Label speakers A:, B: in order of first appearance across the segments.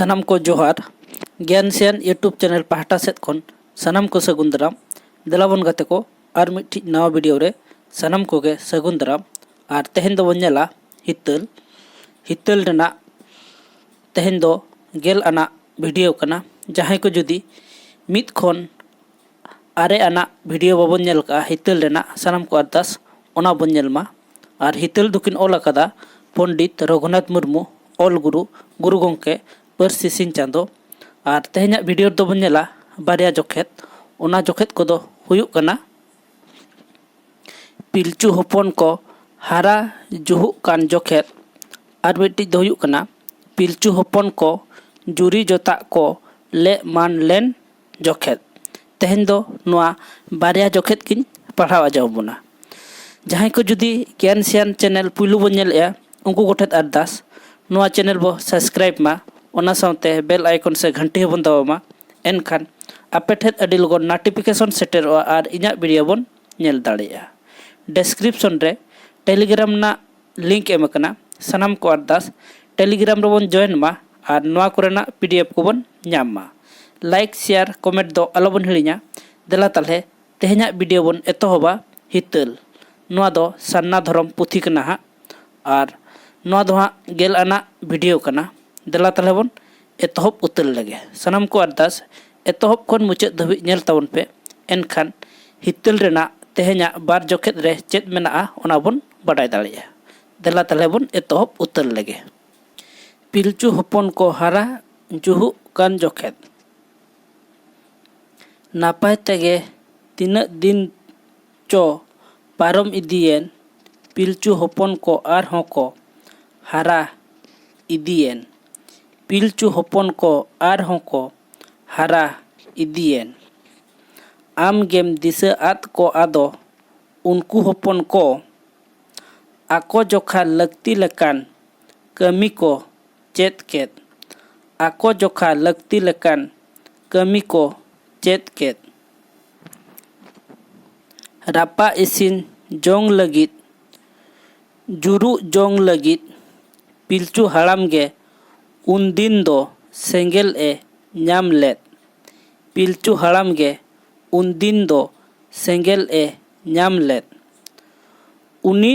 A: सानाम को जोहार ज्ञान सियान यूट्यूब चैनल पाहटा सेद खन सानाम को सगुन दाराम देलाबन गाते को और मिट्टी नवा वीडियो रे सानाम को गे सगुन दाराम और तेहेन दो बन्याला हितल रेना तेहेन दो गेल आना वीडियो कना जहां को जुदी मित खन आरे आना वीडियो बाबन नेल का हितल रेना सानाम को अरदास ओना बन नेलमा और हितल दुकिन ओल अकादा पंडित रघुनाथ मुर्मू ऑल गुरु गंके परसी सिंह चांदो और तेहेना वीडियो दो बन नेला बारिया जोखेत ओना जोखेत को दो हुयुक कना पिलचू हपन को हारा जुहुक कान जोखेत और मिट्टी दो हुयुक कना पिलचू हपन को जुरी जोता को ले मान लेन जोखेत तेहेन दो नुआ बारिया जोखेत किन पढ़ावा जाओ बुना जहां को जुदी ज्ञान सियान चैनल पुलू बन नेलया उनको गोठेत अरदास नुआ चैनल बो सब्सक्राइब मा ओना साउते बेल आइकन से घंटी बन दबामा एनखान आपे ठेत अडी लगन नोटिफिकेशन सेटेरो और इना वीडियो बन नेल दाड़ेया डिस्क्रिप्शन रे टेलीग्राम ना लिंक एम कना सनाम को अरदास टेलीग्राम रे बन जॉइन मा और नुआ कोरेना पीडीएफ को बन नाम मा लाइक शेयर कमेंट दो आलो बन हिड़िया देला ताले तेहेना वीडियो बन एतोहबा हितल नुआ दो सन्ना धरम पुथी कना हा और नुआ दो गेल आना वीडियो कना देला ताले बन एतोहब उतल लगे सनाम को अरदास एतोहब खन मुचाद धाबी नेल ताबन पे एनखान हितल रेना तेहेना बार जोखेत रे चेद मेना ओना बन बाडाय दाड़ेया देला ताले बन एतोहब उतल लगे पिलचू हपन को हारा जुहु कान जोखेत नापाय तेगे तीना दिन चो पारम इदियन पिलचू हपन को आर हों को हारा इदियन पिलचू हपन को आर हों को हारा इदियन आम गेम दिशा आत को आदो उनको हपन को आको जोखा लगती लेकान कमी को चेत केत आको जोखा लगती लेकान कमी को चेत केत रापा इसिन जोंग लगित जुरु जोंग लगित पिलचू हाड़ाम गे उन दिन दो सेंगेल ए नाम लेत पिलचू हाड़ाम गे उन दिन दो सेंगेल ए नाम लेत उनी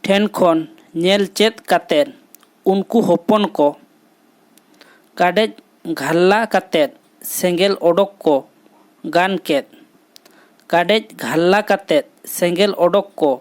A: ठेन खन नेल चेत कातेन उनको हपन को काडेज घाल्ला कातेत सेंगेल ओडोक को गान केत काडेज घाल्ला कातेत सेंगेल ओडोक को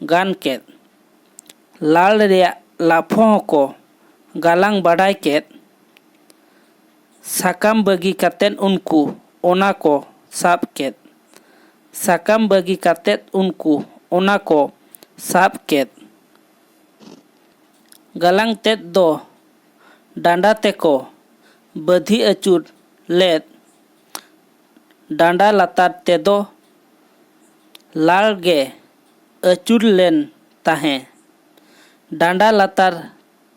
A: गान केत लाल रेया लाफो को गालांग बाडाय केत साकाम बगी कातेन उनको ओना को साब केत साकाम बगी कातेत उनको ओना को साब केत गालांग तेत दो डांडा तेको बधी अचुर लेत डांडा लातार तेदो लाल गे अचुर लेन ताहे डांडा लातार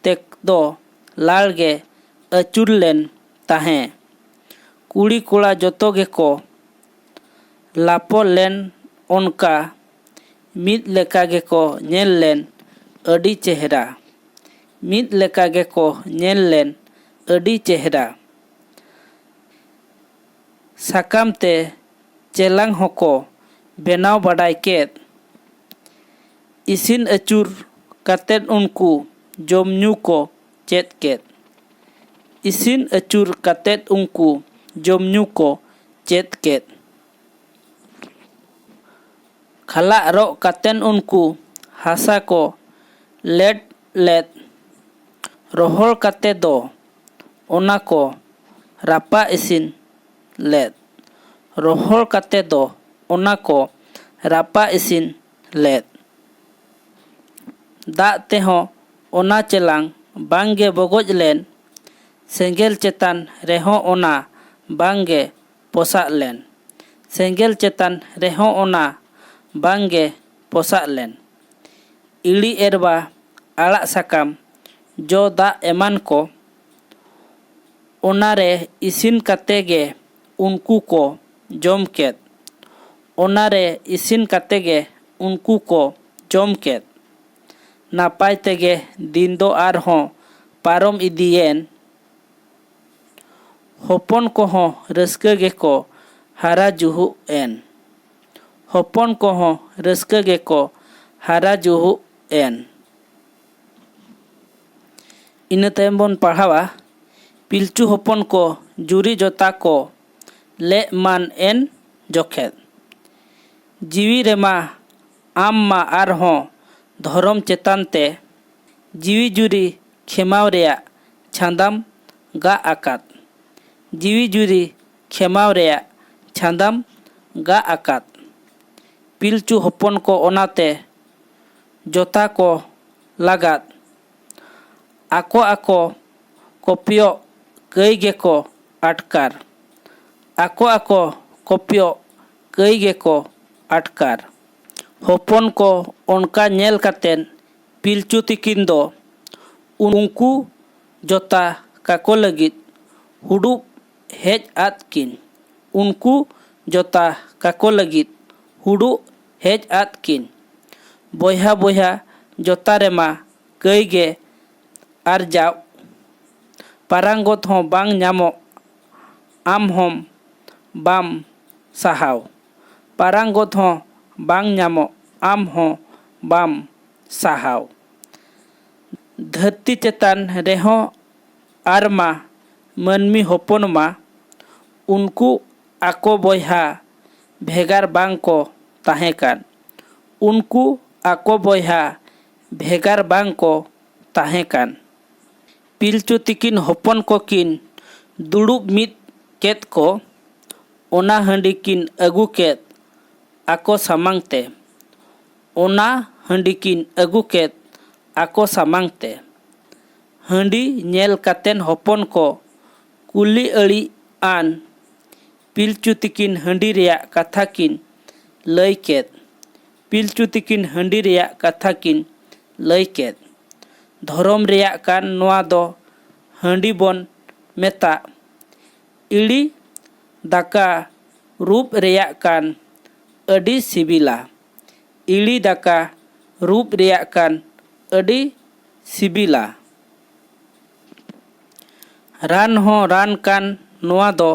A: तेक दो लाल गे अचुर लेन ताहे कुड़ी कोड़ा जोतो गे को लापो लेन ओनका मिद लेका गे को नेल लेन अडी चेहरा मिद लेका गे को नेल लेन अडी चेहरा साकाम ते चेलांग होको बेनाव बाडाय केत इसिन अचुर कातेन उनको जोम न्यू को चेत केत इसिन अचुर कातेत उनको जोम न्यू को चेत केत खाला रो कातेन उनको हासा को लेट लेत रोहल काते दो ओना को रापा इसिन लेत रोहल काते दो ओना को रापा इसिन लेत दाग तेहो ओना चेलांग बांगे बगोज लेन सेंगेल चेतान रेहो ओना बांगे पोसा लेन सेंगेल चेतान रेहो ओना बांगे पोसा लेन इड़ी एरबा आड़ा साकाम जो दा एमान को ओनारे इसिन काते गे उनको को जोम केत ओनारे इसिन काते गे उनको को जोम केत नापाय तेगे दिन दो आर हों पारम इदियेन हॉपन कोहों रस्का गेको हारा जुहु एन। हॉपन कोहों रस्का गेको हारा जुहु एन। इना तायम बोन पढ़ावा पिलचू हॉपन को जुरी जोता को ले मान एन जोखेत। जीवी रेमा आम मा आरहों धर्म चेतानते जीवी जुरी खेमाव रेया छांदाम गा आकात। जीवी जुरी खेमाव रेया छांदाम गा आकात। पिलचू हॉपन को ओनाते जोता को लगात आको आको कोपियो कई गेको आटकार। आको आको कोपियो कई गेको आटकार। हॉपन को उनका नेल कातेन पिलचू तिकिन दो उनको जोता काको लगित हुडुप हेज आत किन। उनको जोता काको लगित हुडु हेज आत किन। बोया बोया जोता रेमा कई गे आरजाव पारांगत हों बांग ᱧᱟᱢᱚᱜ आम होम बाम साहाव। पारांगत हों बांग ᱧᱟᱢᱚᱜ आम हों बाम साहाव। धरती चेतान रेहों आरमा मनमी हॉपन मा उनको आको बोया भेगार बांग को ताहेकान। उनको आको बोया भेगार बांग को ताहेकान। पिलचू तिकिन हॉपन को किन दुड़ुब मित केत को ओना हंडी किन अगु केत आको सामांगते। ओना हंडी किन अगु केत आको सामांगते। हंडी नेल कातेन हॉपन को कुली अड़ी आन पिलचू तिकिन हंडी रेया कथा किन लई केत। पिलचू तिकिन हंडी रेया कथा किन लई केत। धर्म रेया कान नोआ दो हंडी बोन मेता इड़ी दाका रूप रेया कान अडी सिबिला। इड़ी दाका रूप रेया कान अडी सिबिला। रान हो रान कान नोआ दो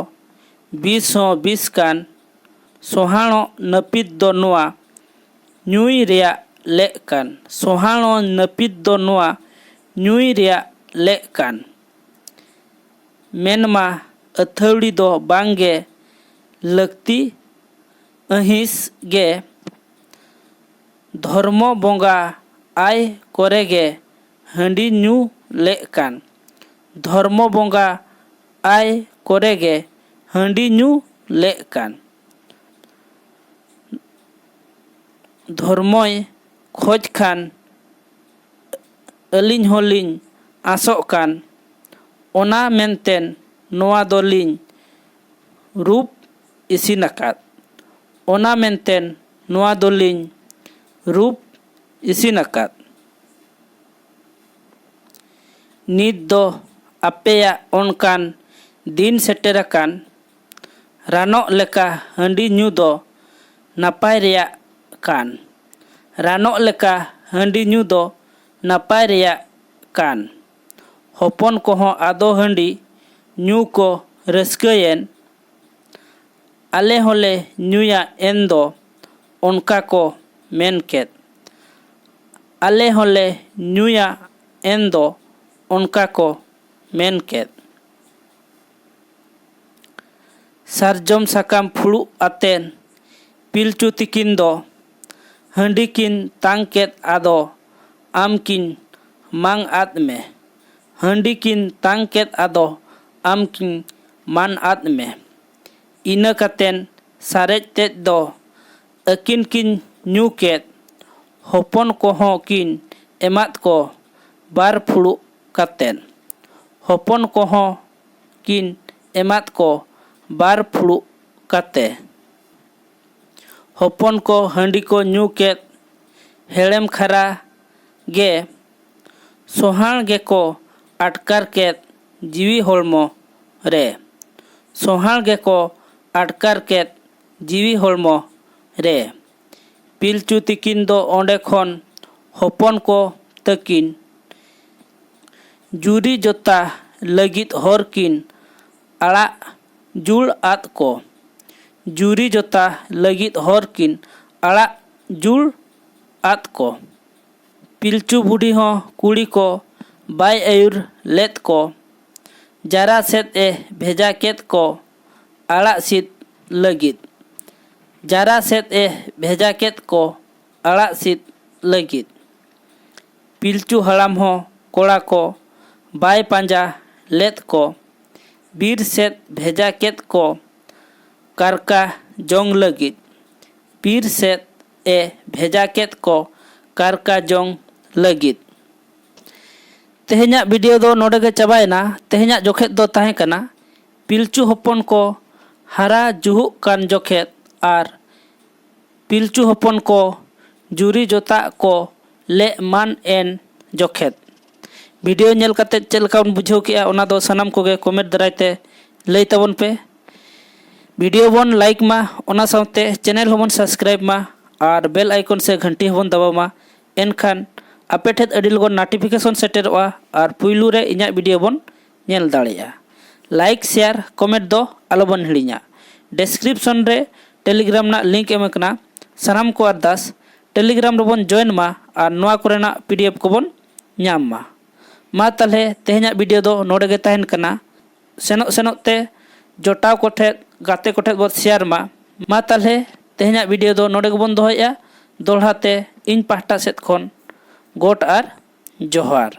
A: बीस हो बीस कान। सोहाणो नपित दो नोआ ᱧᱩᱭ ᱨᱮᱭᱟᱜ ᱞᱮᱜ ᱠᱟᱱ। सोहाणो नपित दो नोआ ᱧᱩᱭ ᱨᱮᱭᱟᱜ ᱞᱮᱜ ᱠᱟᱱ। मेनमा अथौड़ी दो बांगे लगती अहिस गे धर्म बोंगा आय कोरेगे हंडी ᱧᱩ लेग कान। धर्म बोंगा आय कोरेगे हंडी ᱧᱩ लेग कान। धर्मय खोज खान अलिन होलिन आसोक कान। ओना मेनतेन नोआ दोलिन रूप इसिनाकात। ओना मेनतेन नोआ दोलिन रूप इसिनाकात। नित दो अपेया ओनकान दिन सेटेराकान। रानो लेका हंडी ᱧᱩ दो नापाय रेया कान। रानो लेका हंडी ᱧᱩ दो नापाय रेया कान। हॉपन कोहों आदो हंडी ᱧᱩ को रस्कयेन। आले होले ᱧᱩया एन दो उनका को मेन केत। आले होले ᱧᱩया एन दो उनका को मेन केत। सारजम साकाम फुड़ू आतेन पिलचू तिकिन दो हंडी किन तांग केत आदो आम किन मांग आद में। हंडी किन तांग केत आदो आम किन मान आद में। इना कातेन सारेज तेज दो अकिन किन ᱧᱩ केत। हॉपन कोहों किन एमात को बार फुड़ू कातेन। हॉपन कोहों किन एमात को बार फुड़ू काते। हॉपन को हंडी को ᱧᱩ केत हेड़ेम खरा गे सोहाण गे को आटकार केत जीवी होलमो रे। सोहाण गे को आटकार केत जीवी होलमो रे। पिलचू तिकिन दो ओंडे खन हॉपन को तकिन जुरी जोता लगित हर किन arak jul at ko juri jota lagit hor kin arak jul at ko Pilchu budi ho kuri ko bay ayur let ko jara set bheja ket ko arak sit lagit jara set bheja ket ko arak sit lagit Pilchu haram ho kora ko bay panja let ko bir set bheja ket ko karka jong lagit bir set bheja ket ko karka jong lagit तेहन्या video दो नोडे गे चाबायना तेहन्या जोखेत दो ताहे कना पिलचू हपन को हारा जुहुक कान जोखेत are पिलचू हपन को जुरी जोता को ले मान एन जोखेत वीडियो नेल कते चेल का बुझाव किया ओना दो सनाम कोगे कमेंट दरायते लई ताबन पे वीडियो बन लाइक मा ओना साउते चैनल होबन सब्सक्राइब मा और बेल आइकन से घंटी होबन दबाव मा एनखान आपे ठेत अडी लगन नोटिफिकेशन सेटेरवा और पुइलू रे इᱧᱟᱜ वीडियो बन नेल दाड़ेया लाइक शेयर कमेंट दो आलोबन हिड़िña डिस्क्रिप्शन रे टेलीग्राम ना लिंक एम कना सनाम को अरदास टेलीग्राम रेबन जॉइन मा और नोआ कोरेना पीडीएफ को बन ñam मा ताले तेहन्या वीडियो दो नोडे गे ताहेन कना सेनो सेनो ते जोटाव कोठे गाते कोठे बो शेयर मा ताले तेहन्या वीडियो दो नोडे गे बन दोहया दोलहाते इन पाहटा सेत खन गोट आर जोहार।